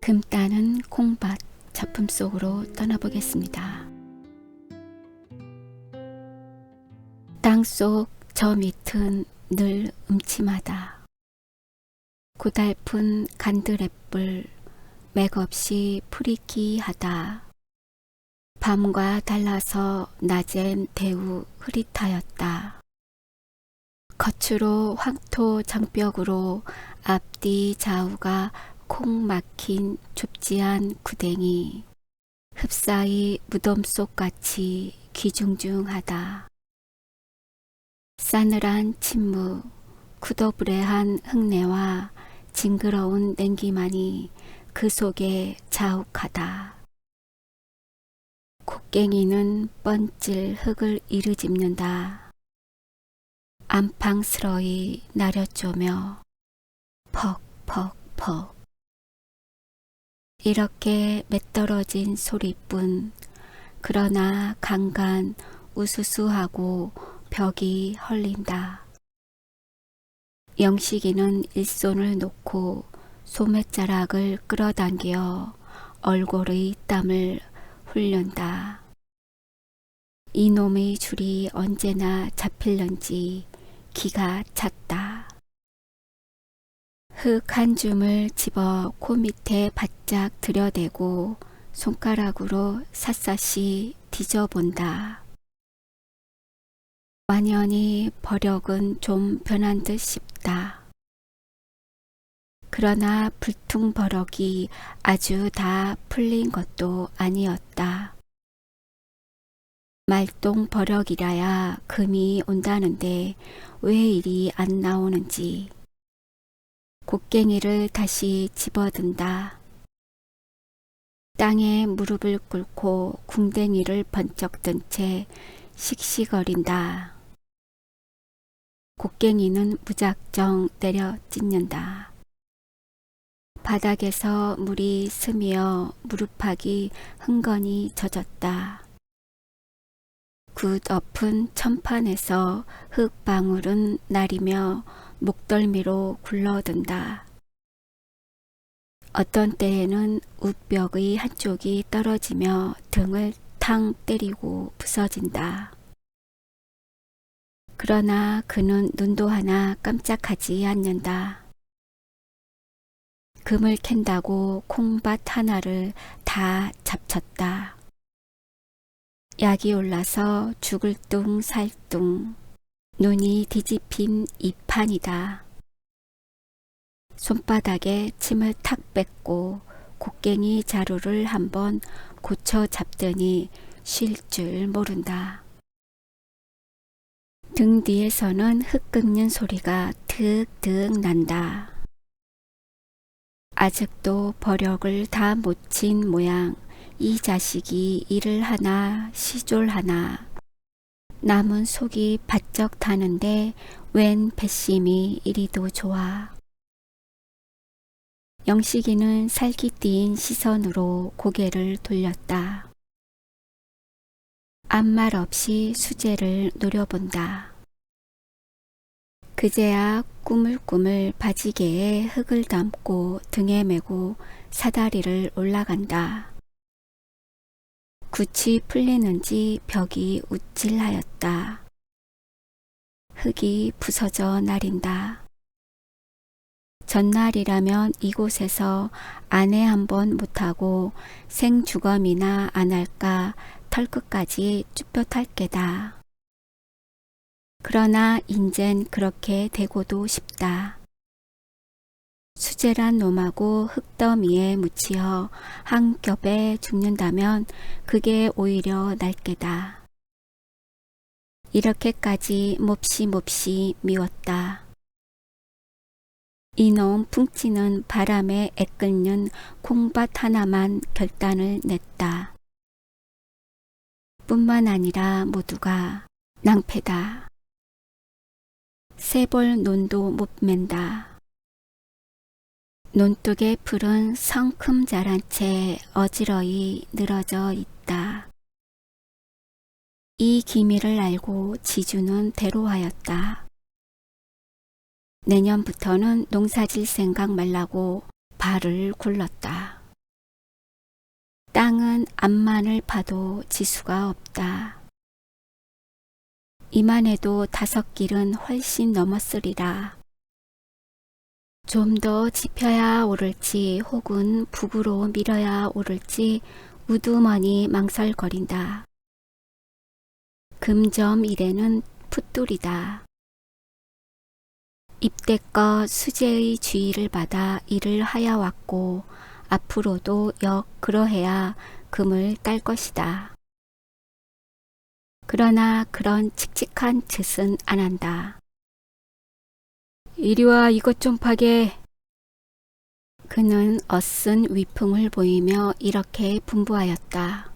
금 따는 콩밭 작품 속으로 떠나보겠습니다. 땅속 저 밑은 늘 음침하다. 고달픈 간드레불 맥없이 프리키하다. 밤과 달라서 낮엔 대우 흐릿하였다. 겉으로 황토 장벽으로 앞뒤 좌우가 콩 막힌 좁지한 구댕이, 흡사히 무덤 속같이 귀중중하다. 싸늘한 침묵, 구더부레한 흙내와 징그러운 냉기만이 그 속에 자욱하다. 곡괭이는 뻔질 흙을 이르집는다. 안팡스러이 나려쪼며 퍽퍽퍽. 이렇게 매떨어진 소리뿐, 그러나 간간 우수수하고 벽이 헐린다. 영식이는 일손을 놓고 소매자락을 끌어당겨 얼굴의 땀을 흘린다. 이놈의 줄이 언제나 잡힐런지 기가 찼다. 흙 한 줌을 집어 코 밑에 바짝 들여대고 손가락으로 샅샅이 뒤져본다. 완연히 버력은 좀 변한 듯 싶다. 그러나 불퉁버럭이 아주 다 풀린 것도 아니었다. 말똥버럭이라야 금이 온다는데 왜 이리 안 나오는지. 곡괭이를 다시 집어든다. 땅에 무릎을 꿇고 궁뎅이를 번쩍 든 채 씩씩거린다. 곡괭이는 무작정 내려 찢는다. 바닥에서 물이 스며 무릎팍이 흥건히 젖었다. 굳엎은 천판에서 흙방울은 나리며 목덜미로 굴러든다. 어떤 때에는 웃벽의 한쪽이 떨어지며 등을 탕 때리고 부서진다. 그러나 그는 눈도 하나 깜짝하지 않는다. 금을 캔다고 콩밭 하나를 다 잡쳤다. 약이 올라서 죽을 둥 살 둥, 눈이 뒤집힌 이 판이다. 손바닥에 침을 탁 뺏고 곡괭이 자루를 한번 고쳐 잡더니 쉴 줄 모른다. 등 뒤에서는 흙 긁는 소리가 득득 난다. 아직도 버력을 다 못 친 모양. 이 자식이 일을 하나 시졸하나. 남은 속이 바쩍 타는데 웬 배심이 이리도 좋아. 영식이는 살기띠인 시선으로 고개를 돌렸다. 아무 말 없이 수제를 노려본다. 그제야 꾸물꾸물 바지개에 흙을 담고 등에 메고 사다리를 올라간다. 굿이 풀리는지 벽이 우쭐하였다. 흙이 부서져 나린다. 전날이라면 이곳에서 아내 한번 못하고 생주검이나 안 할까 털끝까지 쭈뼛할 게다. 그러나 인젠 그렇게 되고도 싶다. 수제란 놈하고 흙더미에 묻히어 한 겹에 죽는다면 그게 오히려 날 게다. 이렇게까지 몹시 미웠다. 이놈 풍치는 바람에 애끓는 콩밭 하나만 결단을 냈다. 뿐만 아니라 모두가 낭패다. 새볼 논도 못 맨다. 논둑의 풀은 성큼 자란 채 어지러이 늘어져 있다. 이 기미를 알고 지주는 대로하였다. 내년부터는 농사질 생각 말라고 발을 굴렀다. 땅은 앞만을 봐도 지수가 없다. 이만 해도 5길은 훨씬 넘었으리라. 좀 더 짚어야 오를지 혹은 북으로 밀어야 오를지 우두머니 망설거린다. 금점 이래는 풋돌이다. 입대껏 수재의 주의를 받아 일을 하여왔고 앞으로도 역 그러해야 금을 딸 것이다. 그러나 그런 칙칙한 짓은 안 한다. 이리와 이것 좀 파게. 그는 어쓴 위풍을 보이며 이렇게 분부하였다.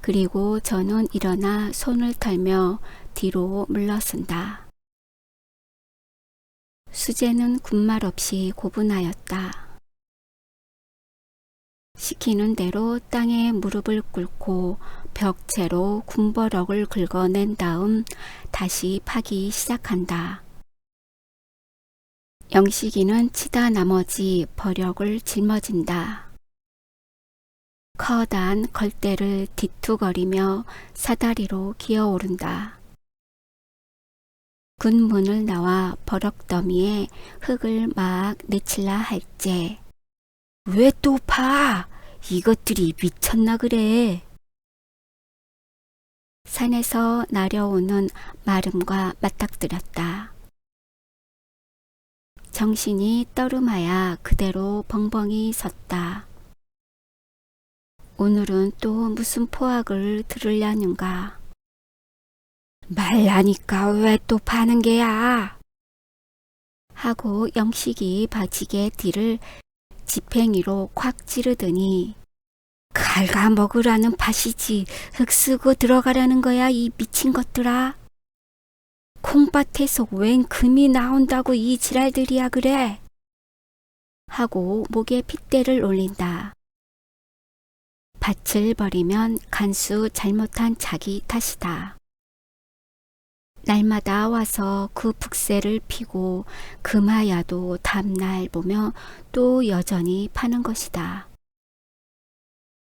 그리고 저는 일어나 손을 털며 뒤로 물러선다. 수재는 군말 없이 고분하였다. 시키는 대로 땅에 무릎을 꿇고 벽체로 군버럭을 긁어낸 다음 다시 파기 시작한다. 영식이는 치다 나머지 버력을 짊어진다. 커다란 걸대를 뒤투거리며 사다리로 기어오른다. 군문을 나와 버럭더미에 흙을 막 내칠라 할제. 왜 또 파? 이것들이 미쳤나 그래. 산에서 날려오는 마름과 맞닥뜨렸다. 정신이 떠름하여 그대로 벙벙이 섰다. 오늘은 또 무슨 포악을 들으려는가. 말라니까 왜 또 파는 게야? 하고 영식이 바지게 뒤를 지팽이로 콱 찌르더니 갉아먹으라는 밭이지 흙 쓰고 들어가라는 거야 이 미친 것들아. 콩밭에서 웬 금이 나온다고 이 지랄들이야 그래. 하고 목에 핏대를 올린다. 밭을 버리면 간수 잘못한 자기 탓이다. 날마다 와서 그 북새를 피고 금하야도 다음날 보며 또 여전히 파는 것이다.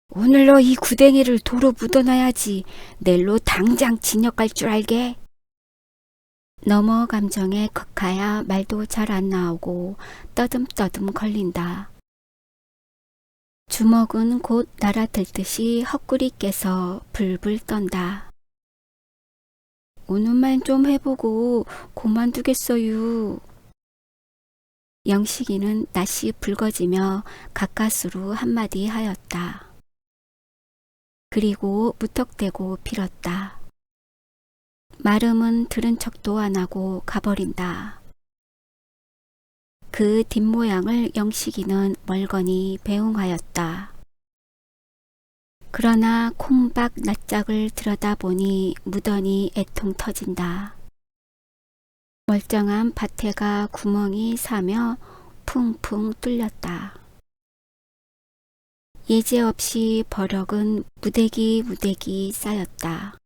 오늘로 이 구덩이를 도로 묻어놔야지 내일로 당장 진역 갈 줄 알게. 너머 감정에 극하여 말도 잘 안 나오고 떠듬떠듬 걸린다. 주먹은 곧 날아들듯이 헛구리 깨서 불불 떤다. 오늘만 좀 해보고 그만두겠어요. 영식이는 낯이 붉어지며 가까스로 한마디 하였다. 그리고 무턱대고 빌었다. 마름은 들은 척도 안 하고 가버린다. 그 뒷모양을 영식이는 멀거니 배웅하였다. 그러나 콩박 낯짝을 들여다보니 무던히 애통 터진다. 멀쩡한 밭에가 구멍이 사며 풍풍 뚫렸다. 예제없이 버럭은 무대기 쌓였다.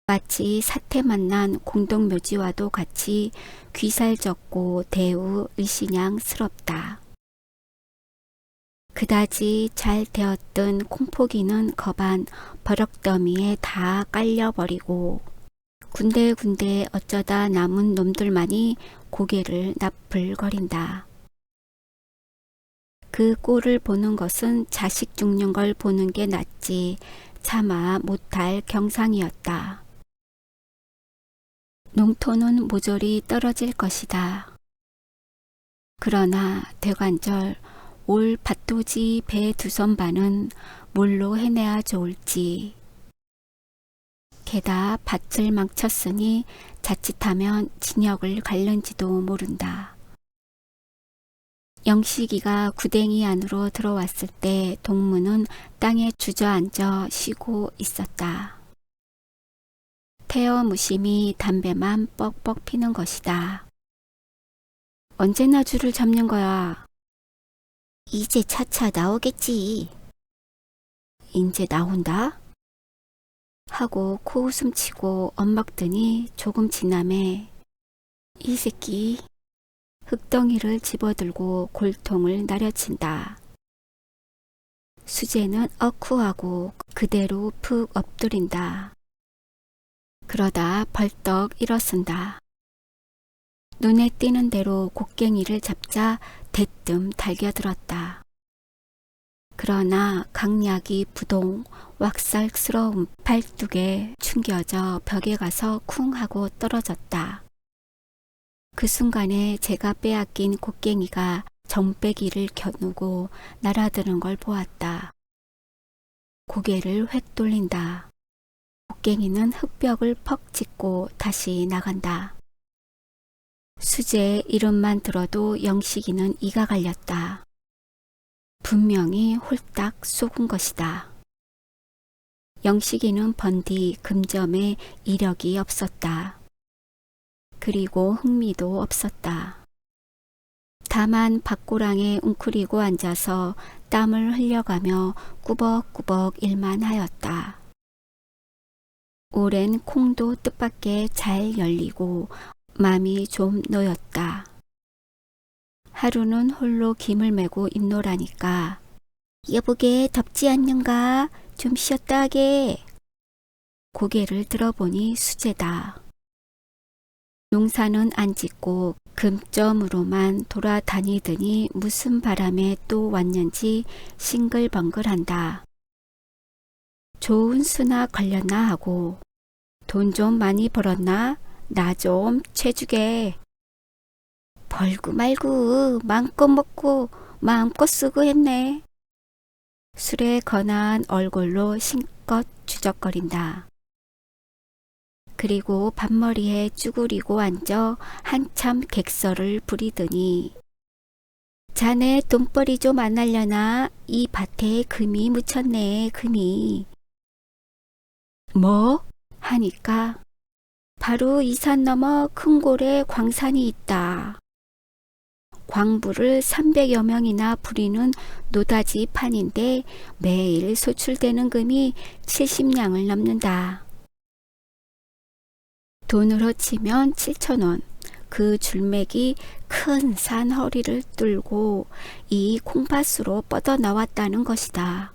마치 사태 만난 공동묘지와도 같이 귀살졌고 대우 의신양스럽다. 그다지 잘 되었던 콩포기는 거반 버럭더미에 다 깔려버리고 군데군데 어쩌다 남은 놈들만이 고개를 나풀거린다. 그 꼴을 보는 것은 자식 죽는 걸 보는 게 낫지 차마 못할 경상이었다. 농토는 모조리 떨어질 것이다. 그러나 대관절 올 밭도지 배 2선 반은 뭘로 해내야 좋을지. 게다 밭을 망쳤으니 자칫하면 진역을 갈는지도 모른다. 영식이가 구덩이 안으로 들어왔을 때 동무는 땅에 주저앉아 쉬고 있었다. 태어 무심히 담배만 뻑뻑 피는 것이다. 언제나 줄을 잡는 거야. 이제 차차 나오겠지. 인제 나온다? 하고 코웃음 치고 엇먹더니 조금 지남에 이 새끼 흙덩이를 집어들고 골통을 나려친다. 수재는 어쿠하고 그대로 푹 엎드린다. 그러다 벌떡 일어선다. 눈에 띄는 대로 곡괭이를 잡자 대뜸 달겨들었다. 그러나 강약이 부동 왁살스러운 팔뚝에 충겨져 벽에 가서 쿵 하고 떨어졌다. 그 순간에 제가 빼앗긴 곡괭이가 정배기를 겨누고 날아드는 걸 보았다. 고개를 획 돌린다. 곡괭이는 흙벽을 퍽 짚고 다시 나간다. 수재의 이름만 들어도 영식이는 이가 갈렸다. 분명히 홀딱 속은 것이다. 영식이는 번디 금점에 이력이 없었다. 그리고 흥미도 없었다. 다만 밭고랑에 웅크리고 앉아서 땀을 흘려가며 꾸벅꾸벅 일만 하였다. 오랜 콩도 뜻밖의 잘 열리고 맘이 좀 놓였다. 하루는 홀로 김을 메고 있노라니까 여보게 덥지 않는가? 좀 쉬었다 하게. 고개를 들어보니 수재다. 농사는 안 짓고 금점으로만 돌아다니더니 무슨 바람에 또 왔는지 싱글벙글한다. 좋은 수나 걸렸나 하고 돈 좀 많이 벌었나? 나 좀 채주게. 벌고 말고 마음껏 먹고 마음껏 쓰고 했네. 술에 건한 얼굴로 신껏 주적거린다. 그리고 밭머리에 쭈그리고 앉아 한참 객설을 부리더니 자네 돈벌이 좀 안 하려나? 이 밭에 금이 묻혔네, 금이. 뭐? 하니까 바로 이 산 너머 큰 골에 광산이 있다. 광부를 300여 명이나 부리는 노다지 판인데 매일 소출되는 금이 70냥을 넘는다. 돈으로 치면 7,000원. 그 줄맥이 큰 산 허리를 뚫고 이 콩밭으로 뻗어 나왔다는 것이다.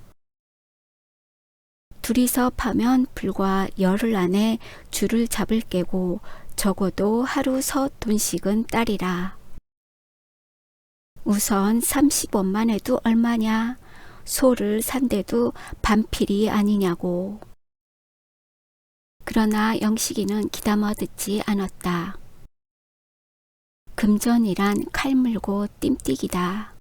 둘이서 파면 불과 열흘 안에 줄을 잡을 깨고 적어도 하루 섣돈씩은 따리라. 우선 30원만 해도 얼마냐? 소를 산데도 반필이 아니냐고. 그러나 영식이는 기다려 듣지 않았다. 금전이란 칼 물고 뜀뛰기다.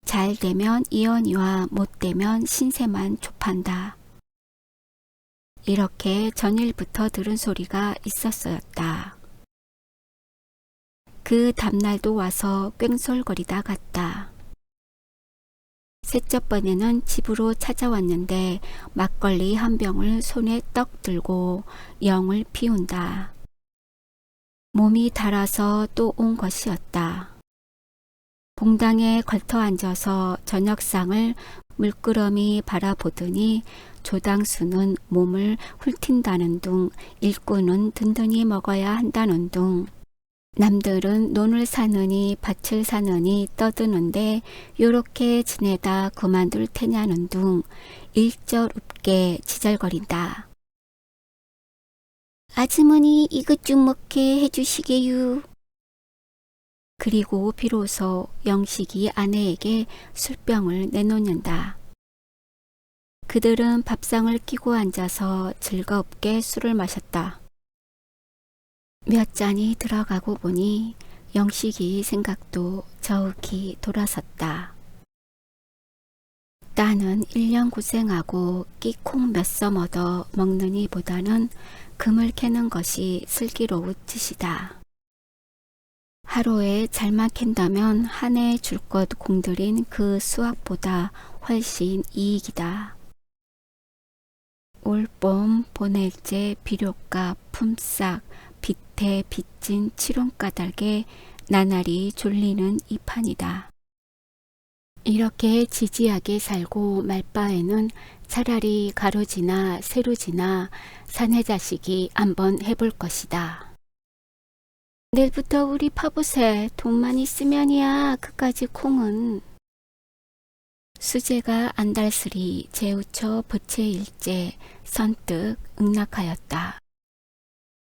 잘 되면 이연이와 못 되면 신세만 좁한다. 이렇게 전일부터 들은 소리가 있었어였다. 그 다음날도 와서 꽹솔거리다 갔다. 셋째 번에는 집으로 찾아왔는데 막걸리 한 병을 손에 떡 들고 영을 피운다. 몸이 달아서 또 온 것이었다. 봉당에 걸터 앉아서 저녁상을 물끄러미 바라보더니 조당수는 몸을 훑힌다는 둥, 일꾼은 든든히 먹어야 한다는 둥, 남들은 논을 사느니 밭을 사느니 떠드는데 요렇게 지내다 그만둘 테냐는 둥 일절없게 지절거린다. 아주머니 이것 좀 먹게 해주시게유. 그리고 비로소 영식이 아내에게 술병을 내놓는다. 그들은 밥상을 끼고 앉아서 즐겁게 술을 마셨다. 몇 잔이 들어가고 보니 영식이 생각도 저욱이 돌아섰다. 따는 1년 고생하고 끼콩 몇 섬 얻어 먹느니 보다는 금을 캐는 것이 슬기로운 짓이다. 하루에 잘만 캔다면 한 해 줄 것 공들인 그 수확보다 훨씬 이익이다. 올봄 보낼제 비료값 품삯 빚에 빚진 7원가닥에 나날이 졸리는 이 판이다. 이렇게 지지하게 살고 말 바에는 차라리 가로지나 세로지나 사내 자식이 한번 해볼 것이다. 내일부터 우리 파보세. 돈만 있으면이야 그까지 콩은. 수제가 안달스리 재우쳐 부채일제 선뜻 응낙하였다.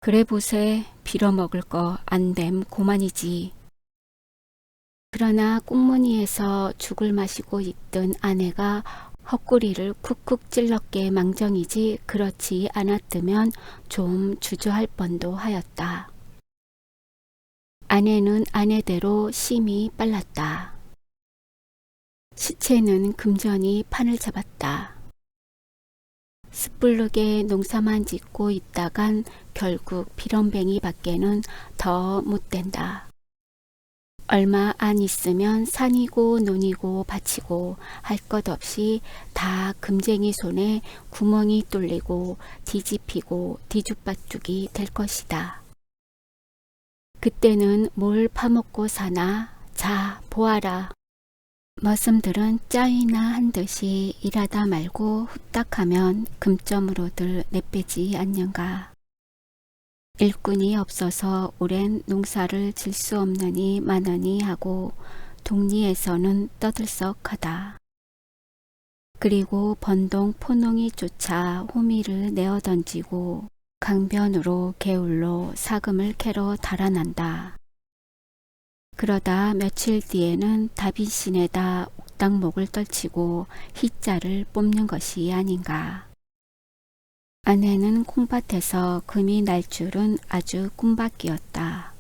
그래 보세, 빌어먹을 거 안됨 고만이지. 그러나 꽁무니에서 죽을 마시고 있던 아내가 헛구리를 쿡쿡 찔렀게 망정이지 그렇지 않았으면 좀 주저할 뻔도 하였다. 아내는 아내대로 심히 빨랐다. 시체는 금전이 판을 잡았다. 습불르게 농사만 짓고 있다간 결국 비런뱅이 밖에는 더 못된다. 얼마 안 있으면 산이고 논이고 밭이고 할 것 없이 다 금쟁이 손에 구멍이 뚫리고 뒤집히고 뒤죽박죽이 될 것이다. 그때는 뭘 파먹고 사나? 자, 보아라. 머슴들은 짜이나 한 듯이 일하다 말고 후딱하면 금점으로들 내빼지 않는가. 일꾼이 없어서 오랜 농사를 질 수 없느니 마느니 하고 동리에서는 떠들썩하다. 그리고 번동 포농이 쫓아 호미를 내어 던지고 강변으로 개울로 사금을 캐러 달아난다. 그러다 며칠 뒤에는 다빈신에다 옥당목을 떨치고 희자를 뽑는 것이 아닌가. 아내는 콩밭에서 금이 날 줄은 아주 꿈밖이었다.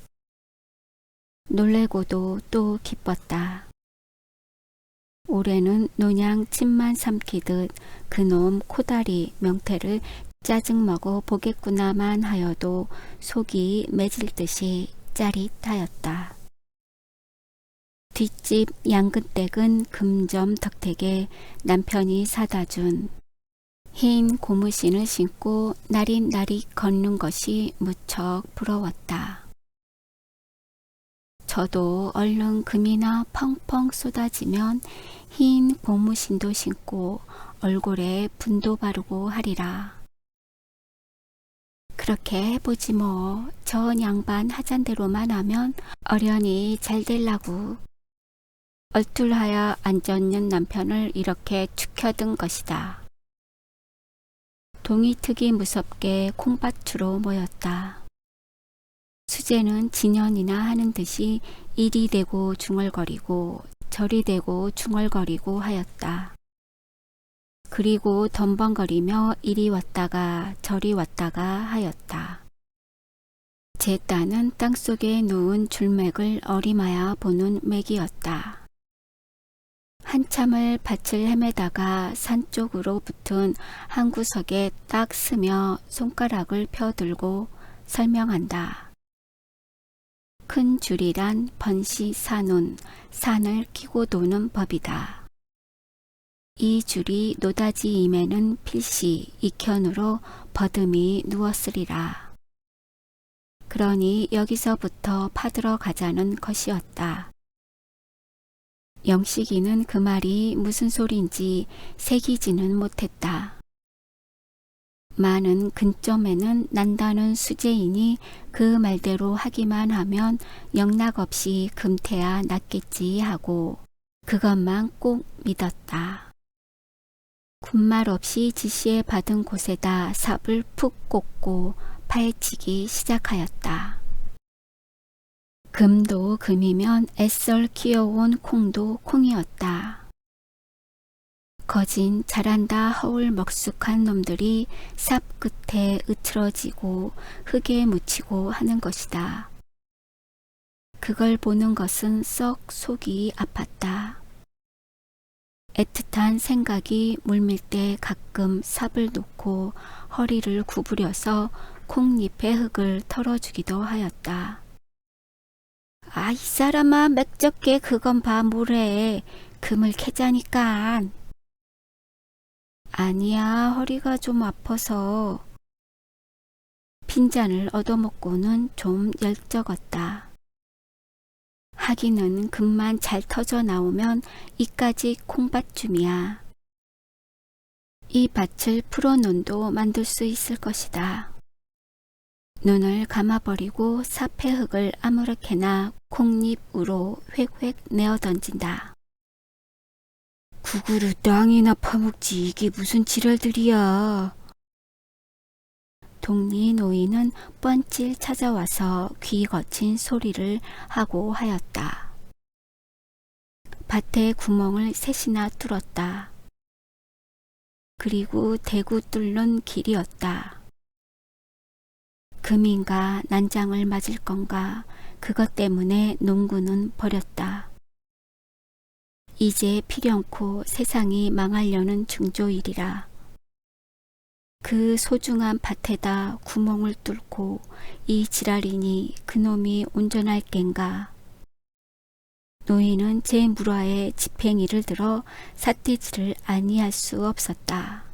놀래고도 또 기뻤다. 올해는 논양 침만 삼키듯 그놈 코다리 명태를 짜증 먹어 보겠구나만 하여도 속이 맺을 듯이 짜릿하였다. 뒷집 양근댁은 금점 덕택에 남편이 사다 준 흰 고무신을 신고 나릿나릿 걷는 것이 무척 부러웠다. 저도 얼른 금이나 펑펑 쏟아지면 흰 고무신도 신고 얼굴에 분도 바르고 하리라. 그렇게 해보지 뭐. 저 양반 하잔대로만 하면 어련히 잘 될라구. 얼툴하여 앉았는 남편을 이렇게 축혀든 것이다. 동이특이 무섭게 콩밭으로 모였다. 수제는 진연이나 하는 듯이 이리 대고 중얼거리고 저리 대고 중얼거리고 하였다. 그리고 덤벙거리며 이리 왔다가 저리 왔다가 하였다. 제 딴은 땅속에 누운 줄맥을 어리마야 보는 맥이었다. 한참을 밭을 헤매다가 산 쪽으로 붙은 한 구석에 딱 서며 손가락을 펴들고 설명한다. 큰 줄이란 번시산운, 산을 끼고 도는 법이다. 이 줄이 노다지임에는 필시 익현으로 버듬이 누웠으리라. 그러니 여기서부터 파들어 가자는 것이었다. 영식이는 그 말이 무슨 소린지 새기지는 못했다. 많은 근점에는 난다는 수제이니 그 말대로 하기만 하면 영락없이 금태야 낫겠지 하고 그것만 꼭 믿었다. 군말 없이 지시에 받은 곳에다 삽을 푹 꽂고 파헤치기 시작하였다. 금도 금이면 애썰 키워온 콩도 콩이었다. 거진 잘한다 허울 먹숙한 놈들이 삽 끝에 으트러지고 흙에 묻히고 하는 것이다. 그걸 보는 것은 썩 속이 아팠다. 애틋한 생각이 물밀 때 가끔 삽을 놓고 허리를 구부려서 콩잎의 흙을 털어주기도 하였다. 아, 이 사람아, 맥적게 그건 봐 뭐래. 금을 캐자니까. 아니야, 허리가 좀 아파서. 빈잔을 얻어먹고는 좀 열적었다. 하기는 금만 잘 터져 나오면 이까지 콩밭쯤이야. 이 밭을 풀어논도 만들 수 있을 것이다. 눈을 감아버리고 삽의 흙을 아무렇게나 콩잎으로 획획 내어 던진다. 구구를 땅이나 파먹지 이게 무슨 지랄들이야. 동리 노인은 뻔찔 찾아와서 귀 거친 소리를 하고 하였다. 밭에 구멍을 셋이나 뚫었다. 그리고 대구 뚫는 길이었다. 금인가 난장을 맞을 건가 그것 때문에 농구는 버렸다. 이제 필연코 세상이 망하려는 중조일이라. 그 소중한 밭에다 구멍을 뚫고 이 지랄이니 그놈이 온전할 겐가. 노인은 제 물화에 지팽이를 들어 삿대질을 아니할 수 없었다.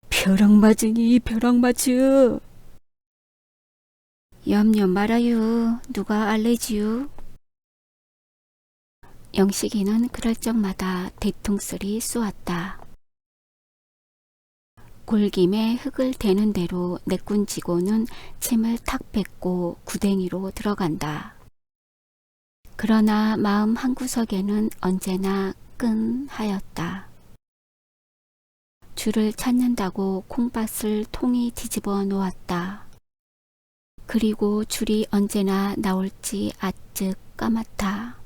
벼락 맞으니 벼락 맞으. 염려 말아요. 누가 알레지요? 영식이는 그럴 적마다 대통소리 쏘았다. 골김에 흙을 대는 대로 내꾼지고는 침을 탁 뱉고 구덩이로 들어간다. 그러나 마음 한구석에는 언제나 끈하였다. 줄을 찾는다고 콩밭을 통이 뒤집어 놓았다. 그리고 줄이 언제나 나올지 아뜩 까맣다.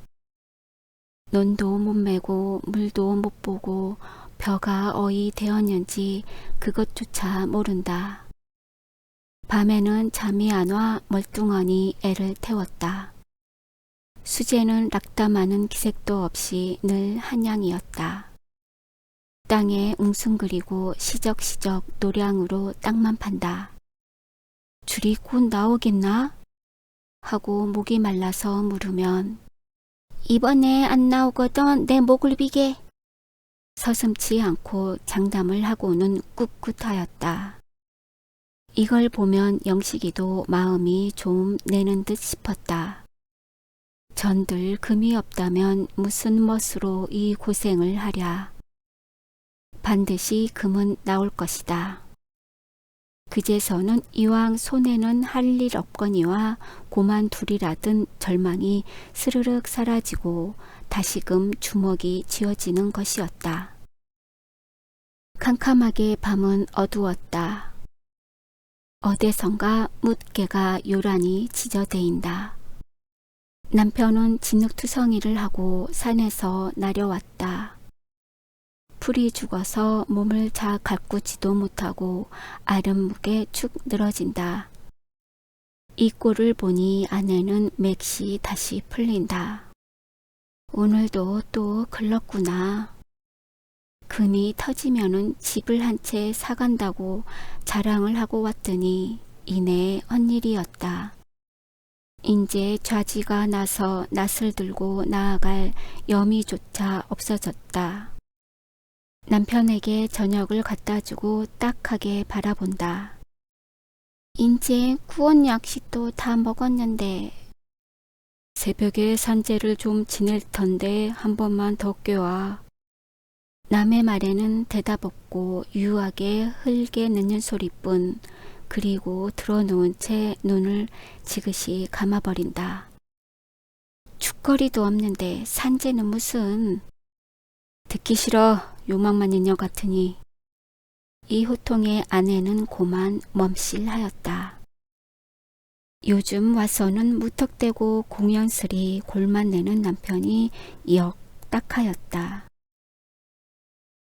논도 못 메고 물도 못 보고 벼가 어이 되었는지 그것조차 모른다. 밤에는 잠이 안 와 멀뚱하니 애를 태웠다. 수제는 락담하는 기색도 없이 늘 한양이었다. 땅에 웅숭그리고 시적시적 노량으로 땅만 판다. 줄이 곧 나오겠나? 하고 목이 말라서 물으면 이번에 안 나오거든 내 목을 비게. 서슴지 않고 장담을 하고는 꿋꿋하였다. 이걸 보면 영식이도 마음이 좀 내는 듯 싶었다. 전들 금이 없다면 무슨 멋으로 이 고생을 하랴. 반드시 금은 나올 것이다. 그제서는 이왕 손에는 할 일 없거니와 고만 둘이라든 절망이 스르륵 사라지고 다시금 주먹이 쥐어지는 것이었다. 캄캄하게 밤은 어두웠다. 어디선가 묻개가 요란히 지저대인다. 남편은 진흙투성이를 하고 산에서 내려왔다. 풀이 죽어서 몸을 잘 가꾸지도 못하고 아랫목에 축 늘어진다. 이 꼴을 보니 아내는 맥시 다시 풀린다. 오늘도 또 글렀구나. 금이 터지면은 집을 한 채 사간다고 자랑을 하고 왔더니 이내 헛일이었다. 인제 좌지가 나서 낫을 들고 나아갈 여미조차 없어졌다. 남편에게 저녁을 갖다주고 딱하게 바라본다. 인제 구원 약식도 다 먹었는데 새벽에 산재를 좀 지낼 텐데 한 번만 더 껴와. 남의 말에는 대답 없고 유하게 흘게 넣는 소리뿐. 그리고 들어놓은 채 눈을 지그시 감아버린다. 죽거리도 없는데 산재는 무슨. 듣기 싫어. 요망만 인여 같으니. 이 호통에 아내는 고만 멈실하였다. 요즘 와서는 무턱대고 공연스리 골만 내는 남편이 역 딱하였다.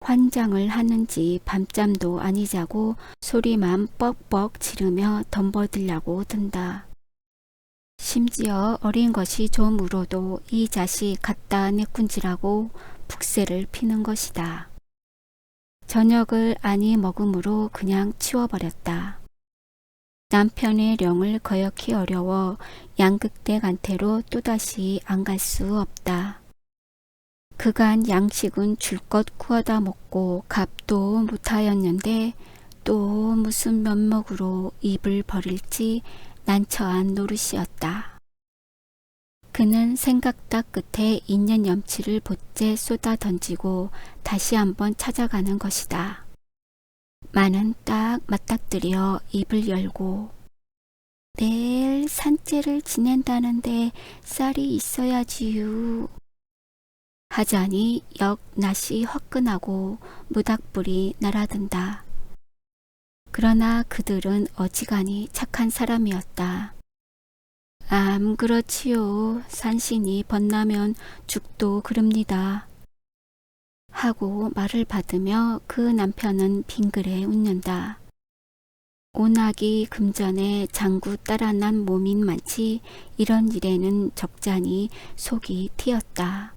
환장을 하는지 밤잠도 아니 자고 소리만 뻑뻑 지르며 덤버들려고 든다. 심지어 어린 것이 좀 울어도 이 자식 갖다 내꾼지라고 북새를 피는 것이다. 저녁을 아니 먹음으로 그냥 치워버렸다. 남편의 령을 거역히 어려워 양극대간태로 또다시 안 갈 수 없다. 그간 양식은 줄것 구워다 먹고 값도 못하였는데 또 무슨 면목으로 입을 버릴지 난처한 노릇이었다. 그는 생각딱 끝에 있는 염치를 보째 쏟아 던지고 다시 한번 찾아가는 것이다. 마는 딱 맞닥뜨려 입을 열고 내일 산재를 지낸다는데 쌀이 있어야지요. 하자니 역 낯이 화끈하고 무닥불이 날아든다. 그러나 그들은 어지간히 착한 사람이었다. 그렇지요. 산신이 번나면 죽도 그럽니다. 하고 말을 받으며 그 남편은 빙그레 웃는다. 오나기 금전에 장구 따라 난 몸인 많지 이런 일에는 적잖이 속이 튀었다.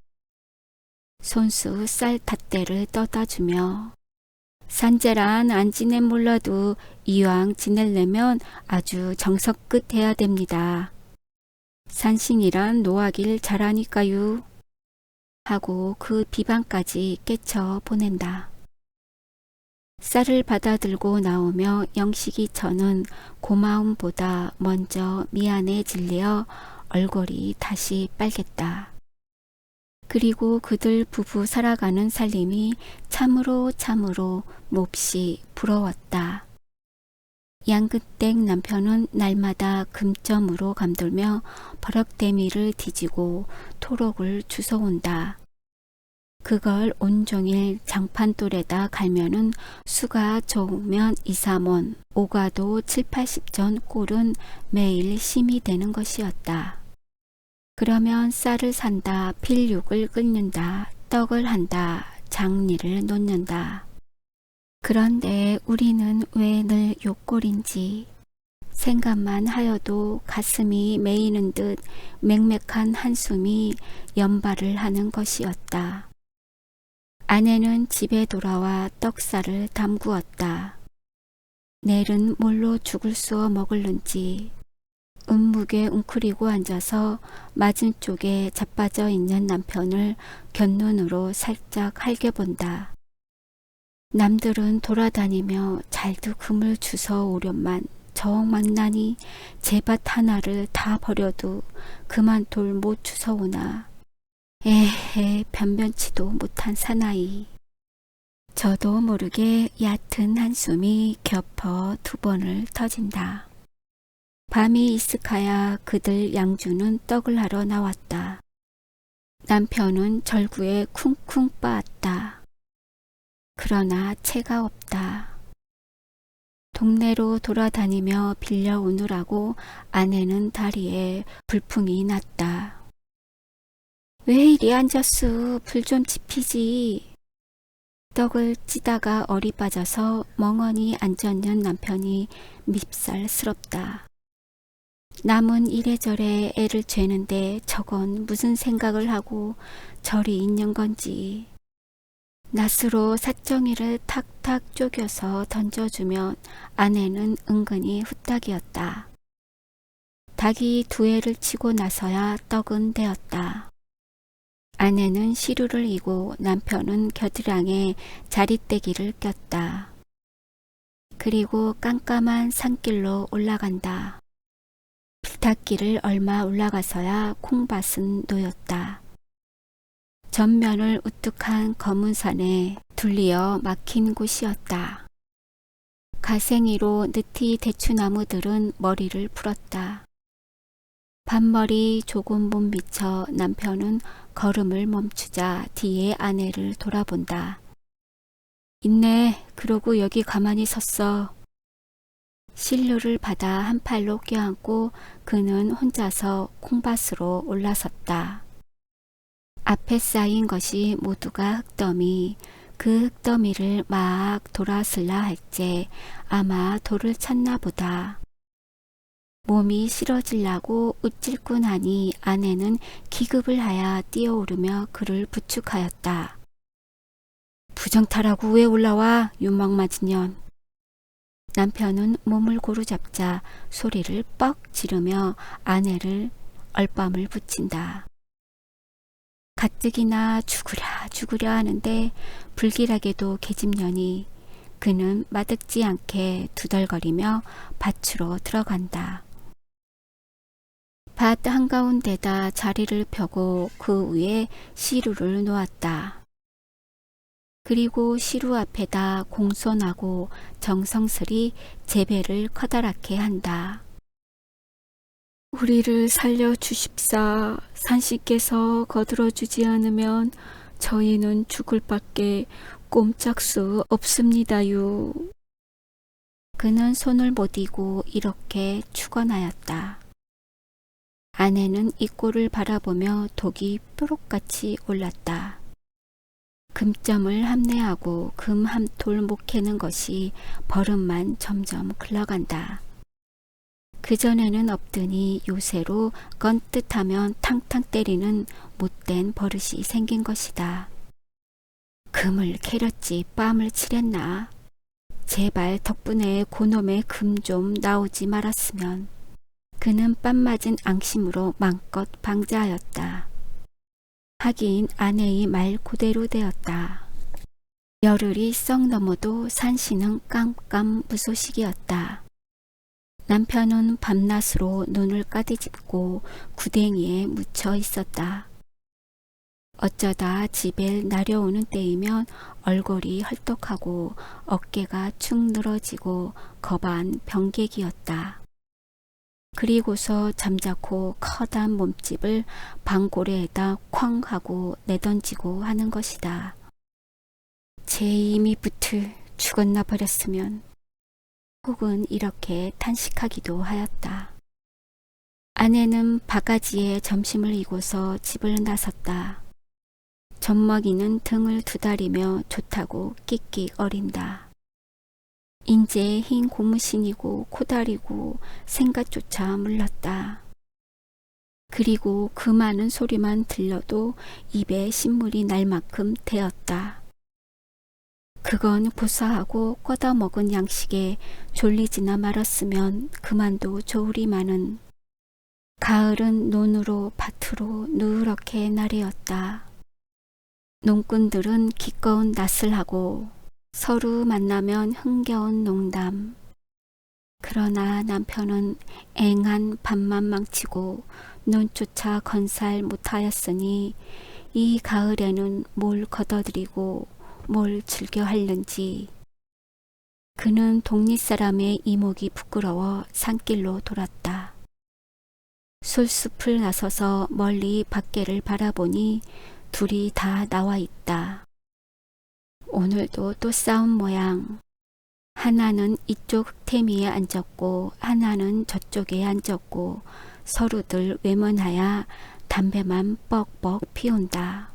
손수 쌀 닷대를 떠다주며 산재란 안 지내 몰라도 이왕 지내려면 아주 정석끝 해야 됩니다. 산신이란 노하길 잘하니까요. 하고 그 비방까지 깨쳐 보낸다. 쌀을 받아들고 나오며 영식이처는 고마움보다 먼저 미안해질려 얼굴이 다시 빨갰다. 그리고 그들 부부 살아가는 살림이 참으로 몹시 부러웠다. 양끝댁 남편은 날마다 금점으로 감돌며 버럭대미를 뒤지고 토록을 주워온다. 그걸 온종일 장판돌에다 갈면은 수가 좋으면 2, 3원, 오가도 7, 80전 꼴은 매일 심이 되는 것이었다. 그러면 쌀을 산다, 필육을 끓는다, 떡을 한다, 장리를 놓는다. 그런데 우리는 왜 늘 요꼴인지 생각만 하여도 가슴이 메이는 듯 맥맥한 한숨이 연발을 하는 것이었다. 아내는 집에 돌아와 떡쌀을 담구었다. 내일은 뭘로 죽을 쑤어 먹을는지 음무게 웅크리고 앉아서 맞은쪽에 자빠져 있는 남편을 곁눈으로 살짝 할겨본다. 남들은 돌아다니며 잘도 금을 주워 오련만 정망나니 제밭 하나를 다 버려도 그만 돌 못 주워오나. 에헤, 변변치도 못한 사나이. 저도 모르게 얕은 한숨이 겹어 2번을 터진다. 밤이 이슥하야 그들 양주는 떡을 하러 나왔다. 남편은 절구에 쿵쿵 빠았다. 그러나 채가 없다. 동네로 돌아다니며 빌려오느라고 아내는 다리에 불풍이 났다. 왜 이리 앉았수? 불 좀 지피지. 떡을 찌다가 얼이 빠져서 멍하니 앉았는 남편이 밉살스럽다. 남은 이래저래 애를 죄는데 저건 무슨 생각을 하고 저리 있는 건지. 낫으로 삿정이를 탁탁 쪼개서 던져주면 아내는 은근히 후딱이었다. 닭이 2회를 치고 나서야 떡은 되었다. 아내는 시루를 이고 남편은 겨드랑이에 자릿대기를 꼈다. 그리고 깜깜한 산길로 올라간다. 빌탔길을 얼마 올라가서야 콩밭은 놓였다. 전면을 우뚝한 검은 산에 둘리어 막힌 곳이었다. 가생이로 느티 대추나무들은 머리를 풀었다. 반머리 조금 못 미쳐 남편은 걸음을 멈추자 뒤에 아내를 돌아본다. 있네. 그러고 여기 가만히 섰어. 실루를 받아 한 팔로 껴안고 그는 혼자서 콩밭으로 올라섰다. 앞에 쌓인 것이 모두가 흙더미, 그 흙더미를 막 돌아슬라 할제 아마 돌을 찾나 보다. 몸이 싫어지려고 우찔꾼 하니 아내는 기급을 하여 뛰어오르며 그를 부축하였다. 부정타라고 왜 올라와? 윤막 맞은 년. 남편은 몸을 고루 잡자 소리를 뻑 지르며 아내를 얼밤을 붙인다. 가뜩이나 죽으랴 하는데 불길하게도 계집년이 그는 마득지 않게 두덜거리며 밭으로 들어간다. 밭 한가운데다 자리를 펴고 그 위에 시루를 놓았다. 그리고 시루 앞에다 공손하고 정성스리 제배를 커다랗게 한다. 우리를 살려주십사. 산씨께서 거들어주지 않으면 저희는 죽을 밖에 꼼짝 수 없습니다유. 그는 손을 못 이고 이렇게 축원하였다. 아내는 이 꼴을 바라보며 독이 뾰록같이 올랐다. 금점을 함내하고 금 한 톨 못 캐는 것이 버릇만 점점 흘러간다. 그전에는 없더니 요새로 건뜻하면 탕탕 때리는 못된 버릇이 생긴 것이다. 금을 캐렸지 뺨을 치랬나. 제발 덕분에 고놈의 금 좀 나오지 말았으면. 그는 뺨 맞은 앙심으로 마음껏 방자하였다. 하긴 아내의 말 그대로 되었다. 열흘이 썩 넘어도 산신은 깜깜무소식이었다. 남편은 밤낮으로 눈을 까디집고 구덩이에 묻혀 있었다. 어쩌다 집에 나려오는 때이면 얼굴이 헐떡하고 어깨가 축 늘어지고 거반 병객이었다. 그리고서 잠자코 커다란 몸집을 방고래에다 쾅 하고 내던지고 하는 것이다. 제 이미 붙을 죽었나 버렸으면. 혹은 이렇게 탄식하기도 하였다. 아내는 바가지에 점심을 이고서 집을 나섰다. 젖먹이는 등을 두다리며 좋다고 끽끽 어린다. 인제 흰 고무신이고 코다리고 생각조차 물렀다. 그리고 그 많은 소리만 들려도 입에 신물이 날 만큼 되었다. 그건 보사하고 꺼다 먹은 양식에 졸리지나 말았으면 그만도 좋으리마는. 가을은 논으로 밭으로 누렇게 나래었다. 농꾼들은 기꺼운 낯을 하고 서로 만나면 흥겨운 농담. 그러나 남편은 앵한 밤만 망치고 논조차 건살 못하였으니 이 가을에는 뭘 거둬들이고 뭘 즐겨 할는지. 그는 동리사람의 이목이 부끄러워 산길로 돌았다. 솔숲을 나서서 멀리 밖에를 바라보니 둘이 다 나와 있다. 오늘도 또 싸운 모양. 하나는 이쪽 흙태미에 앉았고 하나는 저쪽에 앉았고 서로들 외면하여 담배만 뻑뻑 피운다.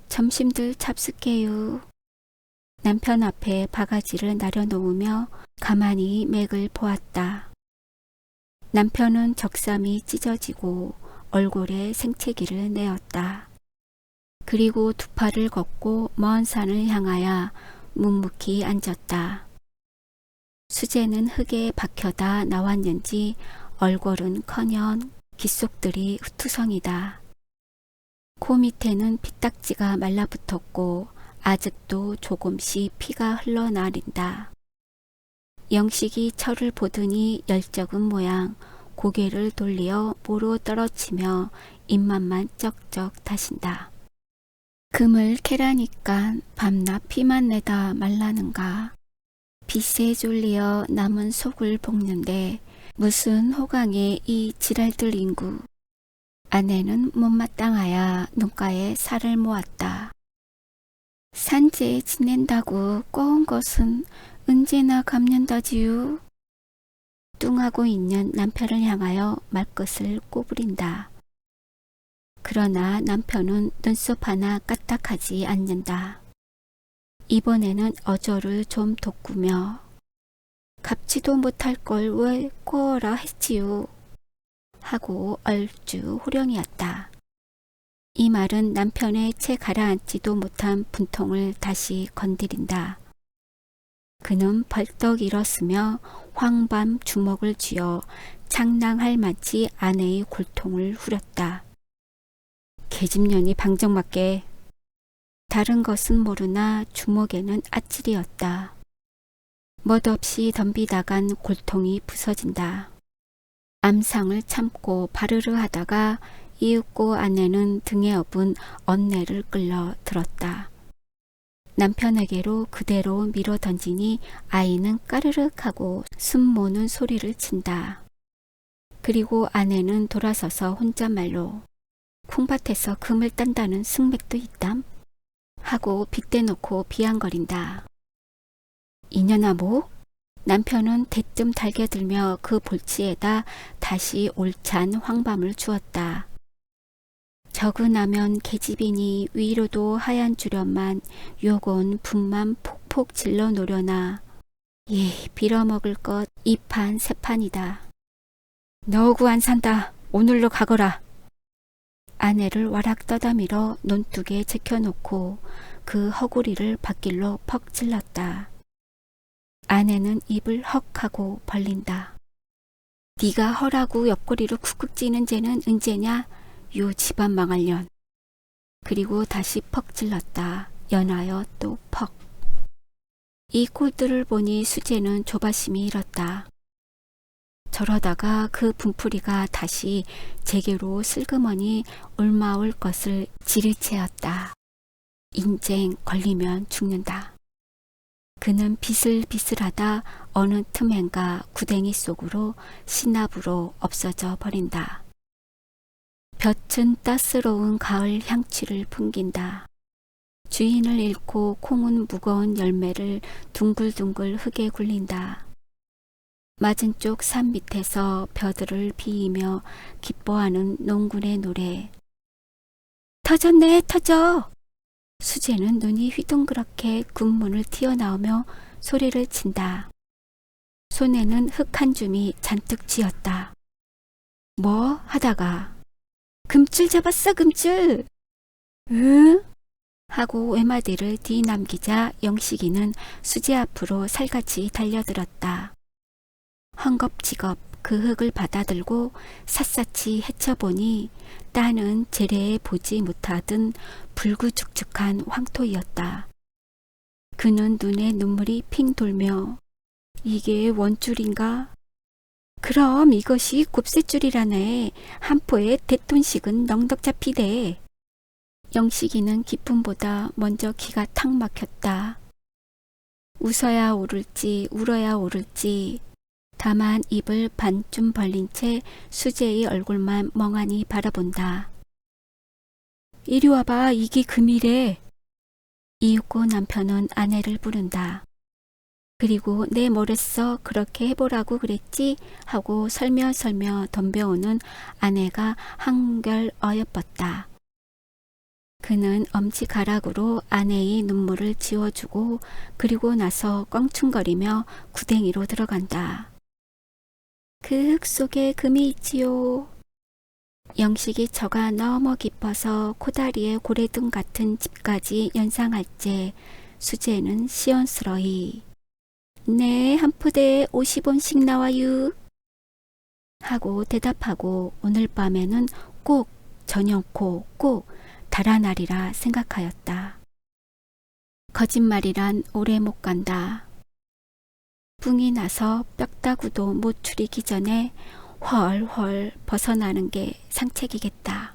점심들 잡숫게요. 남편 앞에 바가지를 나려놓으며 가만히 맥을 보았다. 남편은 적삼이 찢어지고 얼굴에 생채기를 내었다. 그리고 두 팔을 걷고 먼 산을 향하여 묵묵히 앉았다. 수제는 흙에 박혀다 나왔는지 얼굴은커녕 귓속들이 흩투성이다. 코 밑에는 피딱지가 말라붙었고 아직도 조금씩 피가 흘러나린다. 영식이 철을 보더니 열적은 모양 고개를 돌리어 모로 떨어치며 입맛만 쩍쩍 다신다. 금을 캐라니까 밤낮 피만 내다 말라는가. 빗에 졸리어 남은 속을 볶는데 무슨 호강에 이 지랄들 인구. 아내는 못마땅하여 눈가에 살을 모았다. 산재에 지낸다고 꼬은 것은 언제나 갚는다지요. 뚱하고 있는 남편을 향하여 말끝을 꼬부린다. 그러나 남편은 눈썹 하나 까딱하지 않는다. 이번에는 어조를 좀 돋구며 갚지도 못할 걸 왜 꼬어라 했지요. 하고 얼주 호령이었다. 이 말은 남편의 채 가라앉지도 못한 분통을 다시 건드린다. 그는 벌떡 일었으며 황밤 주먹을 쥐어 장난할 만치 아내의 골통을 후렸다. 계집년이 방정맞게. 다른 것은 모르나 주먹에는 아찔이었다. 멋없이 덤비다간 골통이 부서진다. 암상을 참고 바르르 하다가 이윽고 아내는 등에 업은 언내를 끌러 들었다. 남편에게로 그대로 밀어 던지니 아이는 까르륵 하고 숨 모는 소리를 친다. 그리고 아내는 돌아서서 혼잣말로 풍밭에서 금을 딴다는 승맥도 있담? 하고 빗대놓고 비앙거린다. 이년아 뭐? 남편은 대뜸 달겨들며 그 볼치에다 다시 올찬 황밤을 주었다. 적은하면 계집이니 위로도 하얀 주련만 요건 분만 폭폭 질러 놓으려나. 예, 빌어먹을 것 이판 세판이다. 너구 안 산다. 오늘로 가거라. 아내를 와락 떠다밀어 논둑에 제켜놓고 그 허구리를 밭길로 퍽 찔렀다. 아내는 입을 헉 하고 벌린다. 네가 허라고 옆구리로 쿡쿡 찌는 죄는 은죄냐? 요 집안 망할년. 그리고 다시 퍽 찔렀다. 연하여 또 퍽. 이 꼴들을 보니 수재는 조바심이 일었다. 저러다가 그 분풀이가 다시 제게로 슬그머니 올마올 것을 지르채었다. 인쟁 걸리면 죽는다. 그는 비슬비슬하다 어느 틈엔가 구덩이 속으로 신압으로 없어져 버린다. 볕은 따스러운 가을 향취를 풍긴다. 주인을 잃고 콩은 무거운 열매를 둥글둥글 흙에 굴린다. 맞은 쪽 산 밑에서 벼들을 비이며 기뻐하는 농군의 노래. 터졌네, 터져! 수재는 눈이 휘둥그렇게 군문을 튀어나오며 소리를 친다. 손에는 흙 한 줌이 잔뜩 쥐었다. 뭐 하다가 금줄 잡았어, 금줄! 응? 하고 외마디를 뒤남기자 영식이는 수재 앞으로 살같이 달려들었다. 헝겁지겁 그 흙을 받아들고 샅샅이 헤쳐보니 땅은 재래에 보지 못하던 불구죽죽한 황토이었다. 그는 눈에 눈물이 핑 돌며 이게 원줄인가? 그럼 이것이 곱새줄이라네. 한 포에 대톤씩은 넉넉 잡히대. 영식이는 기쁨보다 먼저 기가 탁 막혔다. 웃어야 오를지 울어야 오를지 다만 입을 반쯤 벌린 채 수재의 얼굴만 멍하니 바라본다. 이리 와봐, 이게 금이래. 이윽고 남편은 아내를 부른다. 그리고 내 뭐랬어, 그렇게 해보라고 그랬지? 하고 설며설며 덤벼오는 아내가 한결 어여뻤다. 그는 엄지가락으로 아내의 눈물을 지워주고 그리고 나서 껑충거리며 구덩이로 들어간다. 그 흙 속에 금이 있지요. 영식이 저가 너무 깊어서 코다리의 고래등 같은 집까지 연상할 때 수재는 시원스러이 네, 한 푸대에 50원씩 나와요 하고 대답하고 오늘 밤에는 꼭 저녁고 꼭 달아나리라 생각하였다. 거짓말이란 오래 못 간다. 뿡이 나서 뼈다구도 못 추리기 전에 훨훨 벗어나는 게 상책이겠다.